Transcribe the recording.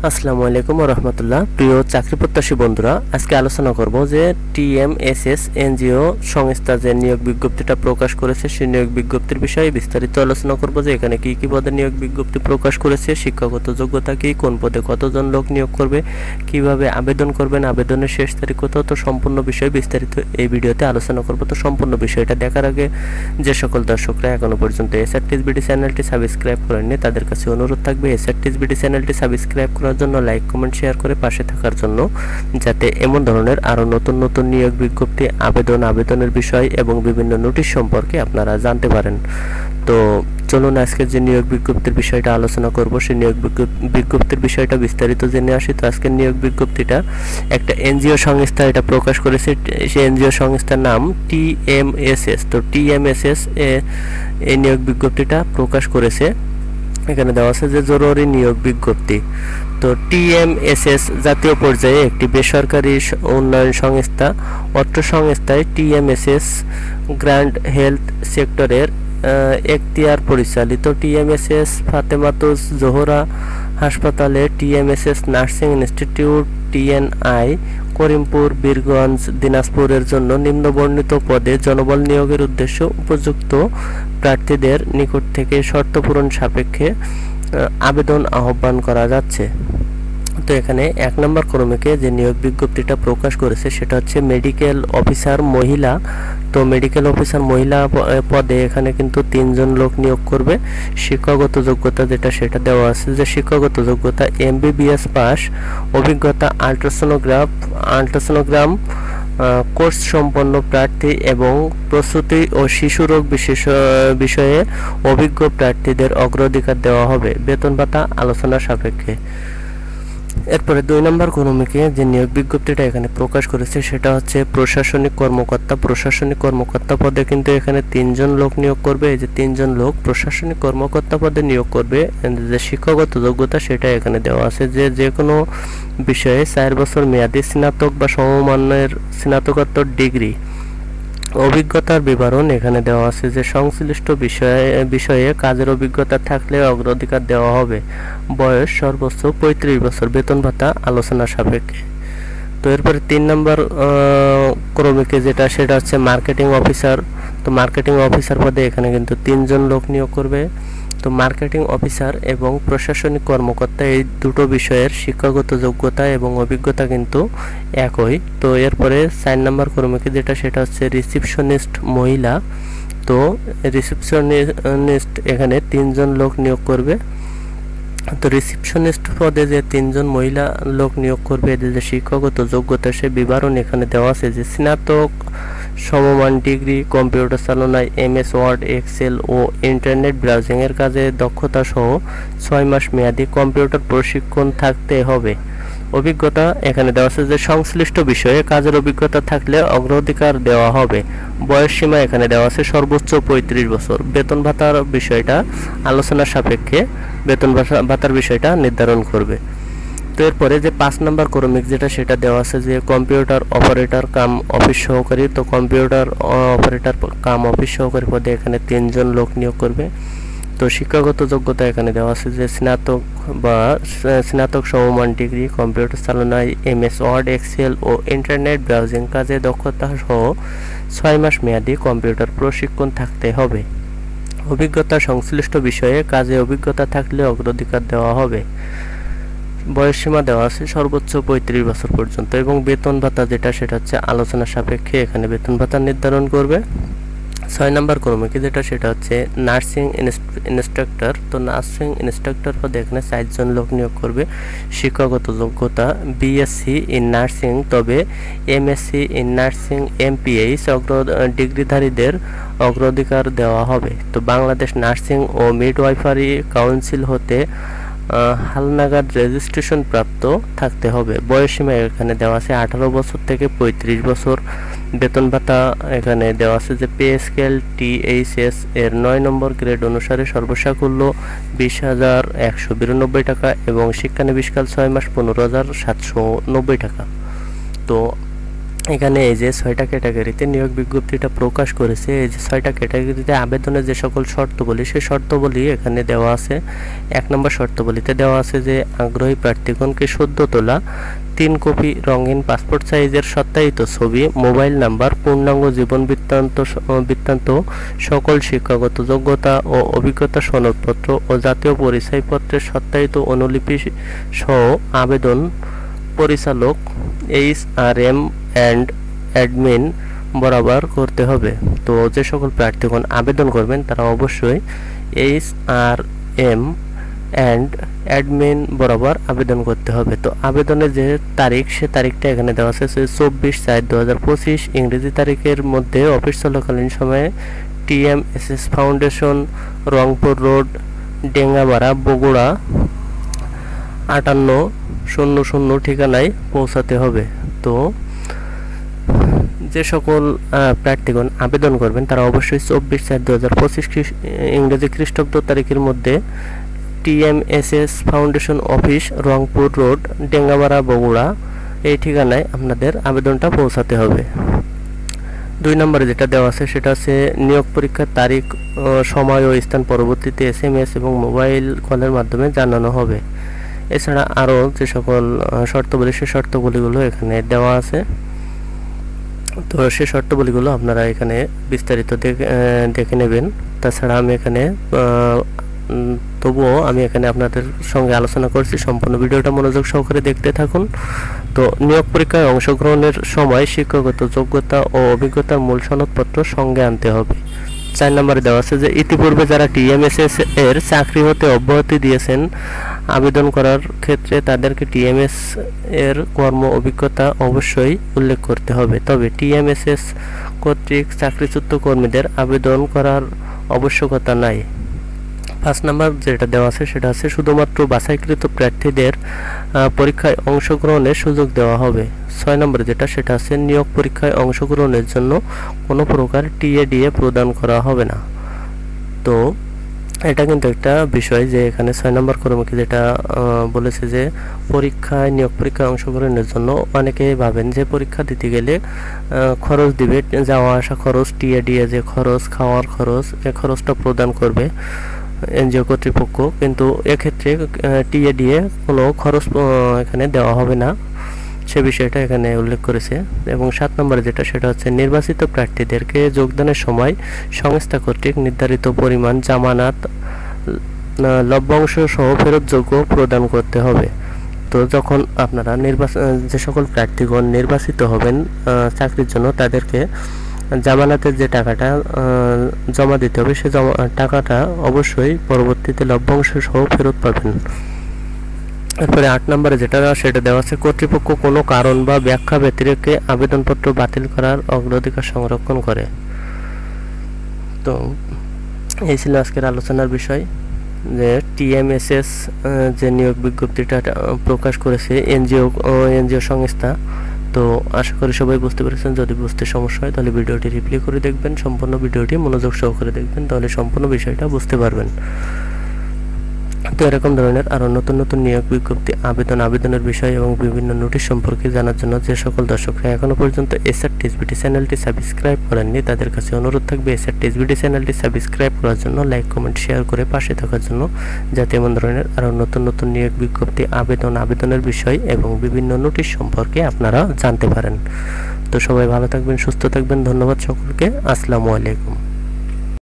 আসসালামু আলাইকুম ওয়া রাহমাতুল্লাহ। প্রিয় চাকরি প্রত্যাশী বন্ধুরা, আজকে আলোচনা করব যে টিএমএসএস এনজিও সংস্থা যে নিয়োগ বিজ্ঞপ্তিটা প্রকাশ করেছে সেই নিয়োগ বিজ্ঞপ্তির বিষয়ে বিস্তারিত আলোচনা করব যে এখানে কি কি পদে নিয়োগ বিজ্ঞপ্তি প্রকাশ করেছে, শিক্ষাগত যোগ্যতা কি, কোন পদে কতজন লোক নিয়োগ করবে, কিভাবে আবেদন করবেন, আবেদনের শেষ তারিখ কত, তো সম্পূর্ণ বিষয় বিস্তারিত এই ভিডিওতে আলোচনা করব। তো সম্পূর্ণ বিষয়টা দেখার আগে যে সকল দর্শকরা এখনো পর্যন্ত এসআরটিএসবিডি চ্যানেলটি সাবস্ক্রাইব করেননি তাদের কাছে অনুরোধ থাকবে এসআরটিএসবিডি চ্যানেলটি সাবস্ক্রাইব করার জন্য, লাইক কমেন্ট শেয়ার করে পাশে থাকার জন্য, যাতে এমন ধরনের আরো নতুন নতুন নিয়োগ বিজ্ঞপ্তি, আবেদনের বিষয় এবং বিভিন্ন নোটিশ সম্পর্কে আপনারা জানতে পারেন। তো চলুন আজকে যে নিয়োগ বিজ্ঞপ্তির বিষয়টা আলোচনা করব সেই নিয়োগ বিজ্ঞপ্তির বিষয়টা বিস্তারিত জেনে আসি। তো আজকের নিয়োগ বিজ্ঞপ্তিটা একটা এনজিও সংস্থা এটা প্রকাশ করেছে। সেই এনজিও সংস্থার নাম টিএমএসএস। তো টিএমএসএস এই নিয়োগ বিজ্ঞপ্তিটা প্রকাশ করেছে। এখানে দেওয়া আছে যে জরুরি নিয়োগ বিজ্ঞপ্তি। তো টিএমএসএস জাতীয় পর্যায়ে একটি বেসরকারি উন্নয়ন সংস্থা। অর্থ সংস্থায় টিএমএসএস গ্র্যান্ড হেলথ সেক্টরের এখতিয়ার পরিচালিত টিএমএসএস ফাতেমাতুজ জোহরা হাসপাতালে TMSS nursing institute TNI Karimpur, Birganj, দিনাজপুরের জন্য নিম্নবর্ণিত পদে জনবল নিয়োগের উদ্দেশ্যে উপযুক্ত প্রার্থীদের নিকট থেকে শর্ত পূরণ সাপেক্ষে আবেদন আহ্বান করা যাচ্ছে। তো এখানে 1 নম্বর ক্রমিকে যে নিয়োগ বিজ্ঞপ্তিটা প্রকাশ করেছে সেটা হচ্ছে মেডিকেল অফিসার মহিলা। তো মেডিকেল অফিসার মহিলা পদে এখানে কিন্তু 3 জন লোক নিয়োগ করবে। শিক্ষাগত যোগ্যতা যেটা সেটা দেওয়া আছে যে শিক্ষাগত যোগ্যতা এমবিবিএস পাস, অভিজ্ঞতা আল্ট্রাসোনোগ্রাম কোর্স সম্পন্ন প্রার্থী এবং প্রসূতি ও শিশুরোগ বিষয়ে অভিজ্ঞ প্রার্থীদের অগ্রাধিকার দেওয়া হবে। বেতন ভাতা আলোচনা সাপেক্ষে। এরপরে 2 নম্বর ক্রমিকে যে নিয়োগ বিজ্ঞপ্তিটা এখানে প্রকাশ করেছে সেটা হচ্ছে প্রশাসনিক কর্মকর্তা। প্রশাসনিক কর্মকর্তা পদে কিন্তু এখানে 3 জন লোক নিয়োগ করবে। এই যে 3 জন লোক প্রশাসনিক কর্মকর্তা পদে নিয়োগ করবে। যে শিক্ষাগত যোগ্যতা সেটা এখানে দেওয়া আছে যে কোনো বিষয়ে 4 বছর মেয়াদী স্নাতক বা সমমানের স্নাতকোত্তর ডিগ্রি। অভিজ্ঞতার বিবরণ এখানে দেওয়া আছে যে সংশ্লিষ্ট বিষয়ে কাজের অভিজ্ঞতা থাকলে অগ্রাধিকার দেওয়া হবে। বয়স সর্বোচ্চ 35 বছর। বেতন ভাতা আলোচনা সাপেক্ষে। তো এরপরে 3 নম্বর ক্রমিকে যেটা সেটা হচ্ছে মার্কেটিং অফিসার। তো মার্কেটিং অফিসার পদে এখানে কিন্তু 3 জন লোক নিয়োগ করবে। তো মার্কেটিং অফিসার এবং প্রশাসনিক কর্মকর্তা এই দুটো বিষয়ের শিক্ষাগত যোগ্যতা এবং অভিজ্ঞতা কিন্তু একই। তো এরপরে 4 নম্বর ক্রমিকে যেটা সেটা হচ্ছে রিসিপশনিস্ট মহিলা। তো রিসিপশনিস্ট এখানে 3 জন লোক নিয়োগ করবে। তো রিসিপশনিস্ট পদে যে 3 জন মহিলা লোক নিয়োগ করবে এদের যে শিক্ষাগত যোগ্যতা সে বিবরণ এখানে দেওয়া আছে যে স্নাতক সমমান ডিগ্রি, কম্পিউটার চালনায় এমএস ওয়ার্ড, এক্সেল ও ইন্টারনেট ব্রাউজিং এর কাজে দক্ষতা সহ 6 মাস মেয়াদী কম্পিউটার প্রশিক্ষণ থাকতে হবে। অভিজ্ঞতা এখানে দেওয়া আছে যে সংশ্লিষ্ট বিষয়ে কাজের অভিজ্ঞতা থাকলে অগ্রাধিকার দেওয়া হবে। বয়স সীমা এখানে দেওয়া আছে সর্বোচ্চ 35 বছর। বেতন ভাতার বিষয়টা আলোচনার সাপেক্ষে বেতন ভাতার বিষয়টা নির্ধারণ করবে। তো এরপরে যে 5 নম্বর ক্রমিক যেটা সেটা দেওয়া আছে যে কম্পিউটার অপারেটর কাম অফিস সহকারী। তো কম্পিউটার অপারেটর কাম অফিস সহকারী পদে এখানে 3 জন লোক নিয়োগ করবে। তো শিক্ষাগত যোগ্যতা এখানে দেওয়া আছে যে স্নাতক সমমান ডিগ্রি, কম্পিউটার চালনায় এমএস ওয়ার্ড, এক্সেল ও ইন্টারনেট ব্রাউজিং কাজে দক্ষতা সহ 6 মাস মেয়াদী কম্পিউটার প্রশিক্ষণ থাকতে হবে। অভিজ্ঞতা সংশ্লিষ্ট বিষয়ে কাজে অভিজ্ঞতা থাকলে অগ্রাধিকার দেওয়া হবে। বয়স সীমা দেওয়া আছে সর্বোচ্চ 35 বছর পর্যন্ত এবং বেতন ভাতা যেটা সেটা হচ্ছে আলোচনা সাপেক্ষে এখানে বেতন ভাতা নির্ধারণ করবে। 6 নম্বর ক্রমিকে যেটা সেটা হচ্ছে নার্সিং ইনস্ট্রাক্টর। তো নার্সিং ইনস্ট্রাক্টর পদে এখানে 4 জন লোক নিয়োগ করবে। শিক্ষাগত যোগ্যতা বিএসসি ইন নার্সিং, তবে এমএসসি ইন নার্সিং এমপিএইচ ডিগ্রিধারীদের অগ্রাধিকার দেওয়া হবে। তো বাংলাদেশ নার্সিং ও মিডওয়াইফারি কাউন্সিল হতে হালনাগাদ রেজিস্ট্রেশন প্রাপ্ত থাকতে হবে। বয়সসীমা এখানে দেওয়া আছে 18 বছর থেকে 35 বছর। বেতন ভাতা এখানে দেওয়া আছে যে পে স্কেল টিএইচএস এর 9 নম্বর গ্রেড অনুসারে সর্বসাকুল্য 20,192 টাকা এবং শিক্ষানবিশকাল 6 মাস 15,790 টাকা। তো এখানে এই যে 6টা ক্যাটাগরিতে নিয়োগ বিজ্ঞপ্তিটা প্রকাশ করেছে। এই যে 6টা ক্যাটাগরিতে আবেদনের যে সকল শর্তাবলী, সেই শর্তাবলী এখানে দেওয়া আছে। 1 নম্বর শর্তাবলীতে দেওয়া আছে যে আগ্রহী প্রার্থীগণকে সদ্য তোলা 3 কপি রঙিন পাসপোর্ট সাইজের সত্যায়িত ছবি, মোবাইল নাম্বার, পূর্ণাঙ্গ জীবন বৃত্তান্ত, সকল শিক্ষাগত যোগ্যতা ও অভিজ্ঞতা সনদপত্র ও জাতীয় পরিচয়পত্রের সত্যায়িত অনুলিপি সহ আবেদন পরিচালক HRM অ্যান্ড অ্যাডমিন বরাবর করতে হবে। তো যে সকল প্রার্থীগণ আবেদন করবেন তারা অবশ্যই HRM অ্যান্ড অ্যাডমিন বরাবর আবেদন করতে হবে। তো আবেদনের যে তারিখ, সে তারিখটা এখানে দেওয়া আছে 24/4/2025 ইংরেজি তারিখের মধ্যে অফিস চলাকালীন সময়ে TMSS foundation, Rangpur road, Dengapara, Bogura 5800 ঠিকানায় পৌঁছাতে হবে। তো যে সকল প্রার্থীগণ আবেদন করবেন তারা অবশ্যই 24/4/2025 ইংরেজি খ্রিস্টাব্দ তারিখের মধ্যে TMSS foundation office, Rangpur road, Dengapara, Bogura এই ঠিকানায় আপনাদের আবেদনটা পৌঁছাতে হবে। 2 নম্বরে যেটা দেওয়া আছে সেটা আছে নিয়োগ পরীক্ষার তারিখ, সময় ও স্থান পরবর্তীতে SMS এবং মোবাইল কলের মাধ্যমে জানানো হবে। এছাড়া আরও যে সকল শর্তাবলী, সেই শর্তাবলীগুলো এখানে দেওয়া আছে। তো সেই শর্তাবলীগুলো আপনারা এখানে বিস্তারিত দেখে নেবেন। তাছাড়া আমি এখানে তবুও আমি এখানে আপনাদের সঙ্গে আলোচনা করছি, সম্পূর্ণ ভিডিওটা মনোযোগ সহকারে দেখতে থাকুন। তো নিয়োগ পরীক্ষায় অংশগ্রহণের সময় শিক্ষাগত যোগ্যতা ও অভিজ্ঞতার মূল সনদপত্র সঙ্গে আনতে হবে। 4 নম্বরে দেওয়া আছে যে ইতিপূর্বে যারা TMSS এর চাকরি হতে অব্যাহতি দিয়েছেন, আবেদন করার ক্ষেত্রে তাদেরকে TMS এর কর্ম অভিজ্ঞতা অবশ্যই উল্লেখ করতে হবে। তবে TMSS কর্তৃক চাকরিচ্যুত কর্মীদের আবেদন করার আবশ্যকতা নাই। 5 নম্বর যেটা দেওয়া আছে সেটা আছে শুধুমাত্র বাছাইকৃত প্রার্থীদের পরীক্ষায় অংশগ্রহণের সুযোগ দেওয়া হবে। 6 নম্বরে যেটা সেটা আছে নিয়োগ পরীক্ষায় অংশগ্রহণের জন্য কোনো প্রকার TADA প্রদান করা হবে না। তো এটা কিন্তু একটা বিষয় যে এখানে 6 নম্বর কর্মীকে যেটা বলেছে যে নিয়োগ পরীক্ষায় অংশগ্রহণের জন্য অনেকেই ভাবেন যে পরীক্ষা দিতে গেলে খরচ দিবে, যাওয়া আসা খরচ, TADA যে খরচ, খাওয়ার খরচ, এই খরচটা প্রদান করবে NGO কর্তৃপক্ষ, কিন্তু এক্ষেত্রে TADA কোনো খরচ এখানে দেওয়া হবে না, সে বিষয়টা এখানে উল্লেখ করেছে। এবং 7 নম্বরে যেটা সেটা হচ্ছে নির্বাচিত প্রার্থীদেরকে যোগদানের সময় সংস্থা কর্তৃক নির্ধারিত পরিমাণ জামানত, লভ্যাংশ সহ ফেরতযোগ্য প্রদান করতে হবে। তো যখন আপনারা যে সকল প্রার্থীগণ নির্বাচিত হবেন চাকরির জন্য, তাদেরকে জামানতের যে টাকাটা জমা দিতে হবে, সে টাকাটা অবশ্যই পরবর্তীতে লভ্যাংশ সহ ফেরত পাবেন। এরপরে 8 নম্বরে যেটা সেটা দেওয়া আছে কর্তৃপক্ষ কোনো কারণ বা ব্যাখ্যা ব্যতিরেকে আবেদনপত্র বাতিল করার অগ্রাধিকার সংরক্ষণ করে। তো এই ছিল আজকের আলোচনার বিষয় যে TMSS যে নিয়োগ বিজ্ঞপ্তিটা প্রকাশ করেছে এনজিও সংস্থা। তো আশা করি সবাই বুঝতে পেরেছেন। যদি বুঝতে সমস্যা হয় তাহলে ভিডিওটি রিপ্লে করে দেখবেন, সম্পূর্ণ ভিডিওটি মনোযোগ সহকারে দেখবেন, তাহলে সম্পূর্ণ বিষয়টা বুঝতে পারবেন। তো এরকম ধরনের আরও নতুন নতুন নিয়োগ বিজ্ঞপ্তি, আবেদনের বিষয় এবং বিভিন্ন নোটিশ সম্পর্কে জানার জন্য যে সকল দর্শকরা এখনও পর্যন্ত SRTSBD চ্যানেলটি সাবস্ক্রাইব করেননি, তাদের কাছে অনুরোধ থাকবে SRTSBD চ্যানেলটি সাবস্ক্রাইব করার জন্য, লাইক, কমেন্ট, শেয়ার করে পাশে থাকার জন্য, যাতে এমন ধরনের আরও নতুন নতুন নিয়োগ বিজ্ঞপ্তি, আবেদনের বিষয় এবং বিভিন্ন নোটিশ সম্পর্কে আপনারা জানতে পারেন। তো সবাই ভালো থাকবেন, সুস্থ থাকবেন। ধন্যবাদ সকলকে। আসসালামু আলাইকুম।